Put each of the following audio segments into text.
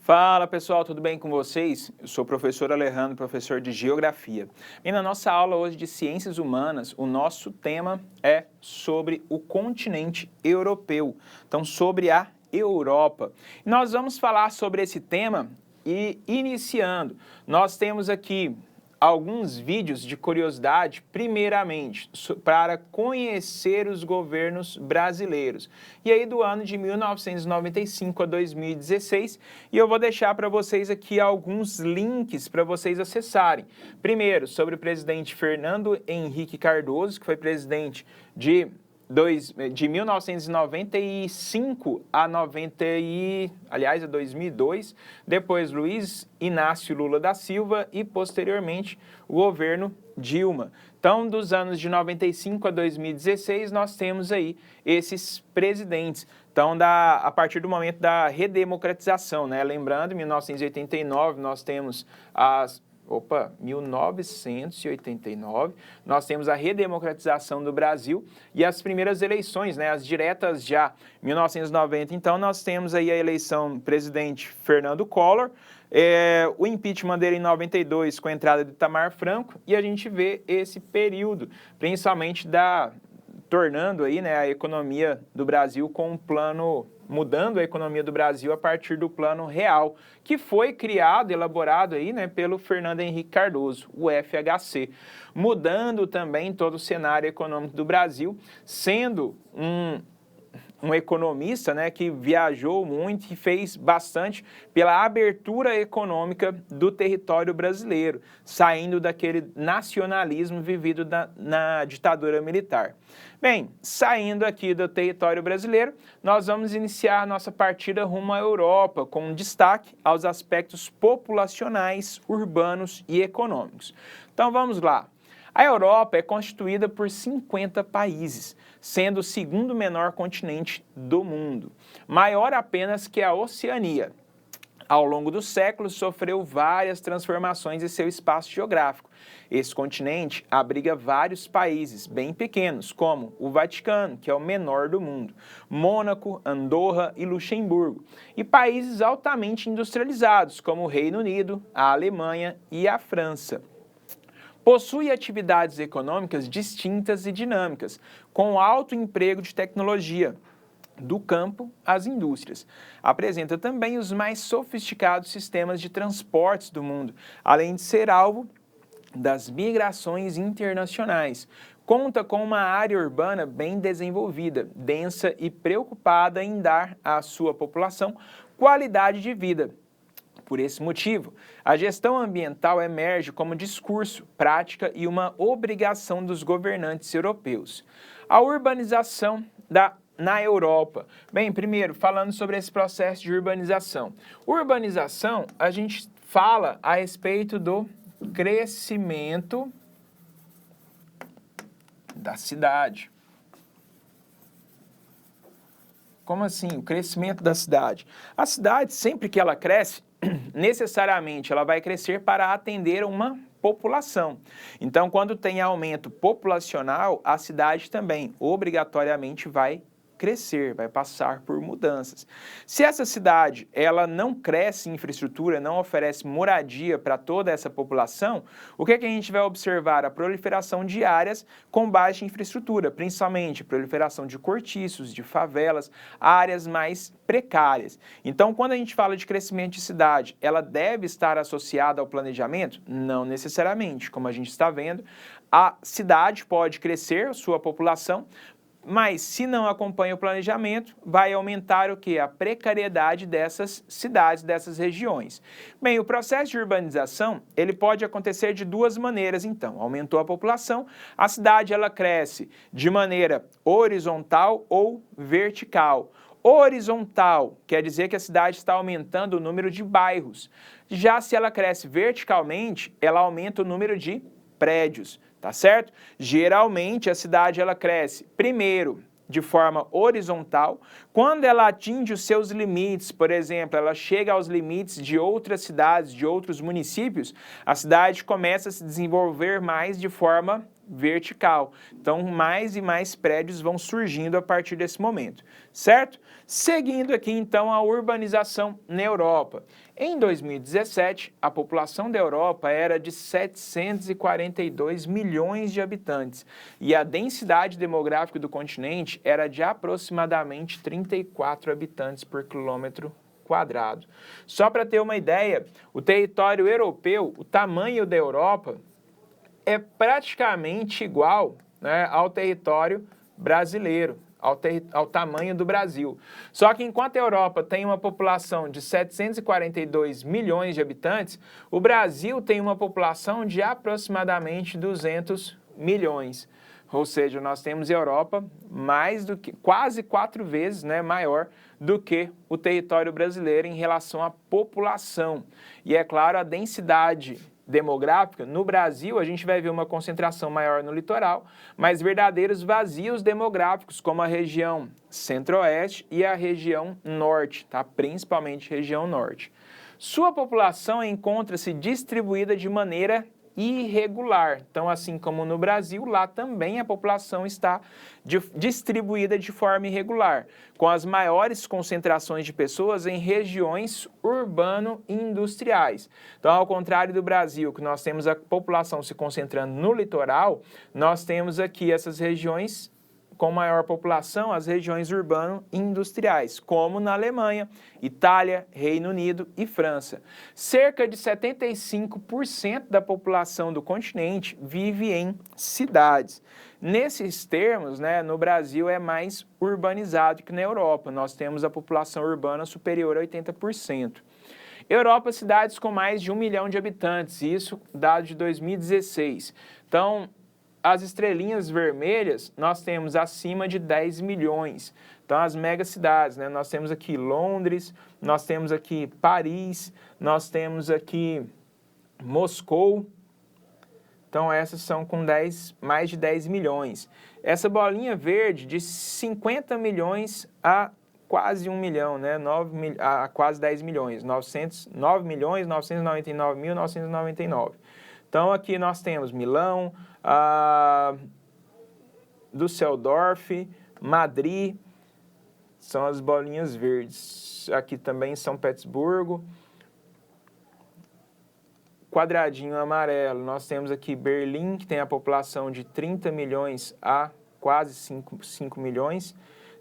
Fala pessoal, tudo bem com vocês? Eu sou o professor Alejandro, professor de Geografia. E na nossa aula hoje de Ciências Humanas, o nosso tema é sobre o continente europeu, então sobre a Europa. E nós vamos falar sobre esse tema e iniciando, nós temos aqui alguns vídeos de curiosidade, primeiramente, para conhecer os governos brasileiros. E aí do ano de 1995 a 2016, e eu vou deixar para vocês aqui alguns links para vocês acessarem. Primeiro, sobre o presidente Fernando Henrique Cardoso, que foi presidente de 1995 a 2002, depois Luiz Inácio Lula da Silva e, posteriormente, o governo Dilma. Então, dos anos de 95 a 2016, nós temos aí esses presidentes. Então, a partir do momento da redemocratização, né? Lembrando, em 1989, nós temos 1989, nós temos a redemocratização do Brasil e as primeiras eleições, né, as diretas já, 1990, então nós temos aí a eleição do presidente Fernando Collor, o impeachment dele em 92 com a entrada de Itamar Franco, e a gente vê esse período, principalmente tornando aí, né, a economia do Brasil com um plano, mudando a economia do Brasil a partir do Plano Real, que foi criado, elaborado aí, né, pelo Fernando Henrique Cardoso, o FHC, mudando também todo o cenário econômico do Brasil, sendo um economista, né, que viajou muito e fez bastante pela abertura econômica do território brasileiro, saindo daquele nacionalismo vivido na ditadura militar. Bem, saindo aqui do território brasileiro, nós vamos iniciar nossa partida rumo à Europa, com destaque aos aspectos populacionais, urbanos e econômicos. Então vamos lá. A Europa é constituída por 50 países, sendo o segundo menor continente do mundo, maior apenas que a Oceania. Ao longo dos séculos, sofreu várias transformações em seu espaço geográfico. Esse continente abriga vários países bem pequenos, como o Vaticano, que é o menor do mundo, Mônaco, Andorra e Luxemburgo, e países altamente industrializados, como o Reino Unido, a Alemanha e a França. Possui atividades econômicas distintas e dinâmicas, com alto emprego de tecnologia, do campo às indústrias. Apresenta também os mais sofisticados sistemas de transportes do mundo, além de ser alvo das migrações internacionais. Conta com uma área urbana bem desenvolvida, densa e preocupada em dar à sua população qualidade de vida. Por esse motivo, a gestão ambiental emerge como discurso, prática e uma obrigação dos governantes europeus. A urbanização na Europa. Bem, primeiro, falando sobre esse processo de urbanização. Urbanização, a gente fala a respeito do crescimento da cidade. Como assim? O crescimento da cidade. A cidade, sempre que ela cresce, necessariamente ela vai crescer para atender uma população. Então, quando tem aumento populacional, a cidade também obrigatoriamente vai crescer, vai passar por mudanças. Se essa cidade ela não cresce em infraestrutura, não oferece moradia para toda essa população, o que a gente vai observar? A proliferação de áreas com baixa infraestrutura, principalmente proliferação de cortiços, de favelas, áreas mais precárias. Então, quando a gente fala de crescimento de cidade, ela deve estar associada ao planejamento? Não necessariamente. Como a gente está vendo, a cidade pode crescer, sua população, mas se não acompanha o planejamento, vai aumentar o quê? A precariedade dessas cidades, dessas regiões. Bem, o processo de urbanização, ele pode acontecer de duas maneiras, então. Aumentou a população, a cidade ela cresce de maneira horizontal ou vertical. Horizontal quer dizer que a cidade está aumentando o número de bairros. Já se ela cresce verticalmente, ela aumenta o número de prédios. Tá certo? Geralmente a cidade ela cresce primeiro de forma horizontal, quando ela atinge os seus limites, por exemplo, ela chega aos limites de outras cidades, de outros municípios, a cidade começa a se desenvolver mais de forma vertical. Então, mais e mais prédios vão surgindo a partir desse momento, certo? Seguindo aqui, então, a urbanização na Europa. Em 2017, a população da Europa era de 742 milhões de habitantes e a densidade demográfica do continente era de aproximadamente 34 habitantes por quilômetro quadrado. Só para ter uma ideia, o território europeu, o tamanho da Europa, é praticamente igual, né, ao território brasileiro, ao tamanho do Brasil. Só que enquanto a Europa tem uma população de 742 milhões de habitantes, o Brasil tem uma população de aproximadamente 200 milhões. Ou seja, nós temos a Europa mais do que, quase 4 vezes, né, maior do que o território brasileiro em relação à população. E é claro, a densidade demográfica, no Brasil a gente vai ver uma concentração maior no litoral, mas verdadeiros vazios demográficos, como a região centro-oeste e a região norte, tá? Principalmente região norte. Sua população encontra-se distribuída de maneira irregular. Então, assim como no Brasil, lá também a população está distribuída de forma irregular, com as maiores concentrações de pessoas em regiões urbano e industriais. Então, ao contrário do Brasil, que nós temos a população se concentrando no litoral, nós temos aqui essas regiões com maior população, as regiões urbano e industriais, como na Alemanha, Itália, Reino Unido e França. Cerca de 75% da população do continente vive em cidades. Nesses termos, né, no Brasil é mais urbanizado que na Europa. Nós temos a população urbana superior a 80%. Europa, cidades com mais de 1 milhão de habitantes, isso dado de 2016. Então, as estrelinhas vermelhas, nós temos acima de 10 milhões. Então, as megacidades, né? Nós temos aqui Londres, nós temos aqui Paris, nós temos aqui Moscou. Então, essas são com mais de 10 milhões. Essa bolinha verde, de 50 milhões a quase 1 milhão, né? A quase 10 milhões. 9 milhões, 999.999. Então, aqui nós temos Milão, Düsseldorf, Madrid, são as bolinhas verdes. Aqui também São Petersburgo. Quadradinho amarelo, nós temos aqui Berlim, que tem a população de 30 milhões a quase 5 milhões.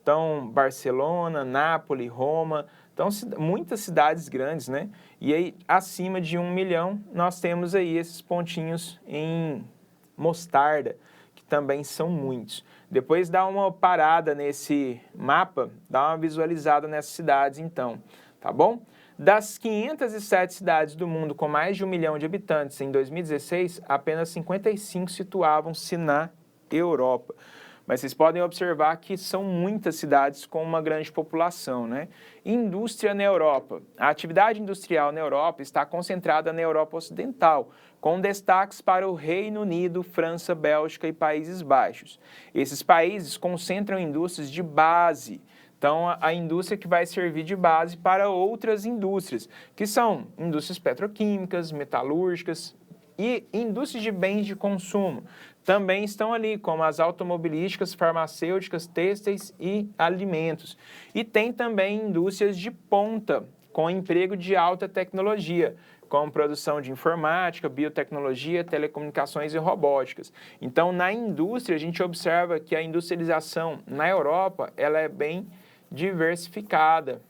Então, Barcelona, Nápoles, Roma, então muitas cidades grandes, né? E aí, acima de 1 milhão, nós temos aí esses pontinhos em mostarda, que também são muitos. Depois dá uma parada nesse mapa, dá uma visualizada nessas cidades então, tá bom? Das 507 cidades do mundo com mais de 1 milhão de habitantes em 2016, apenas 55 situavam-se na Europa. Mas vocês podem observar que são muitas cidades com uma grande população, né? Indústria na Europa. A atividade industrial na Europa está concentrada na Europa Ocidental, com destaques para o Reino Unido, França, Bélgica e Países Baixos. Esses países concentram indústrias de base. Então, a indústria que vai servir de base para outras indústrias, que são indústrias petroquímicas, metalúrgicas e indústrias de bens de consumo. Também estão ali, como as automobilísticas, farmacêuticas, têxteis e alimentos. E tem também indústrias de ponta, com emprego de alta tecnologia, como produção de informática, biotecnologia, telecomunicações e robóticas. Então, na indústria, a gente observa que a industrialização na Europa, ela é bem diversificada.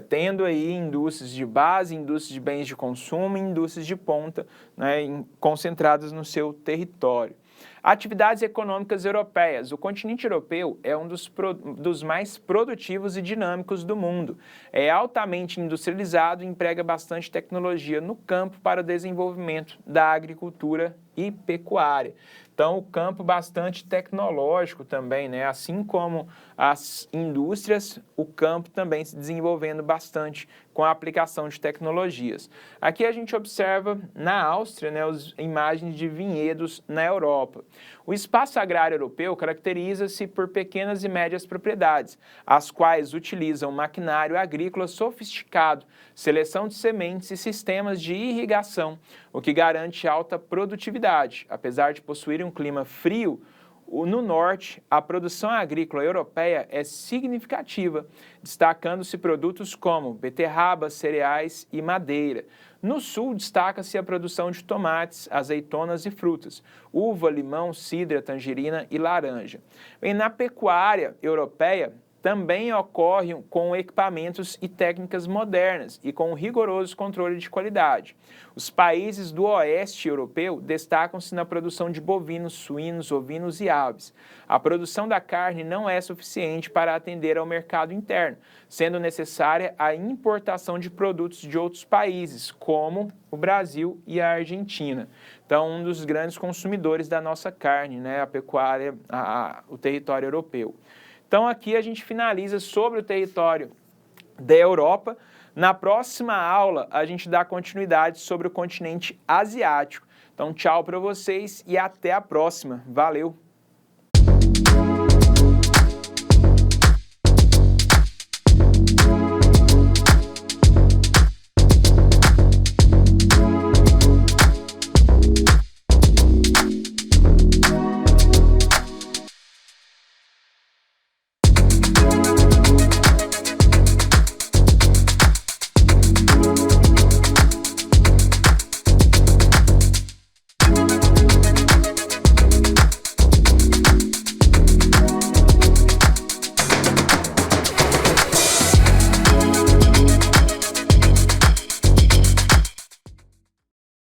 Tendo aí indústrias de base, indústrias de bens de consumo e indústrias de ponta, né, concentradas no seu território. Atividades econômicas europeias. O continente europeu é um dos mais produtivos e dinâmicos do mundo. É altamente industrializado e emprega bastante tecnologia no campo para o desenvolvimento da agricultura e pecuária. Então, o campo bastante tecnológico também, né? Assim como as indústrias, o campo também se desenvolvendo bastante com a aplicação de tecnologias. Aqui a gente observa na Áustria, né, as imagens de vinhedos na Europa. O espaço agrário europeu caracteriza-se por pequenas e médias propriedades, as quais utilizam maquinário agrícola sofisticado, seleção de sementes e sistemas de irrigação, o que garante alta produtividade. Apesar de possuir um clima frio, no norte, a produção agrícola europeia é significativa, destacando-se produtos como beterraba, cereais e madeira. No sul, destaca-se a produção de tomates, azeitonas e frutas, uva, limão, cidra, tangerina e laranja. E na pecuária europeia, também ocorre com equipamentos e técnicas modernas e com rigoroso controle de qualidade. Os países do oeste europeu destacam-se na produção de bovinos, suínos, ovinos e aves. A produção da carne não é suficiente para atender ao mercado interno, sendo necessária a importação de produtos de outros países, como o Brasil e a Argentina. Então, um dos grandes consumidores da nossa carne, né, a pecuária, o território europeu. Então, aqui a gente finaliza sobre o território da Europa. Na próxima aula, a gente dá continuidade sobre o continente asiático. Então, tchau para vocês e até a próxima. Valeu!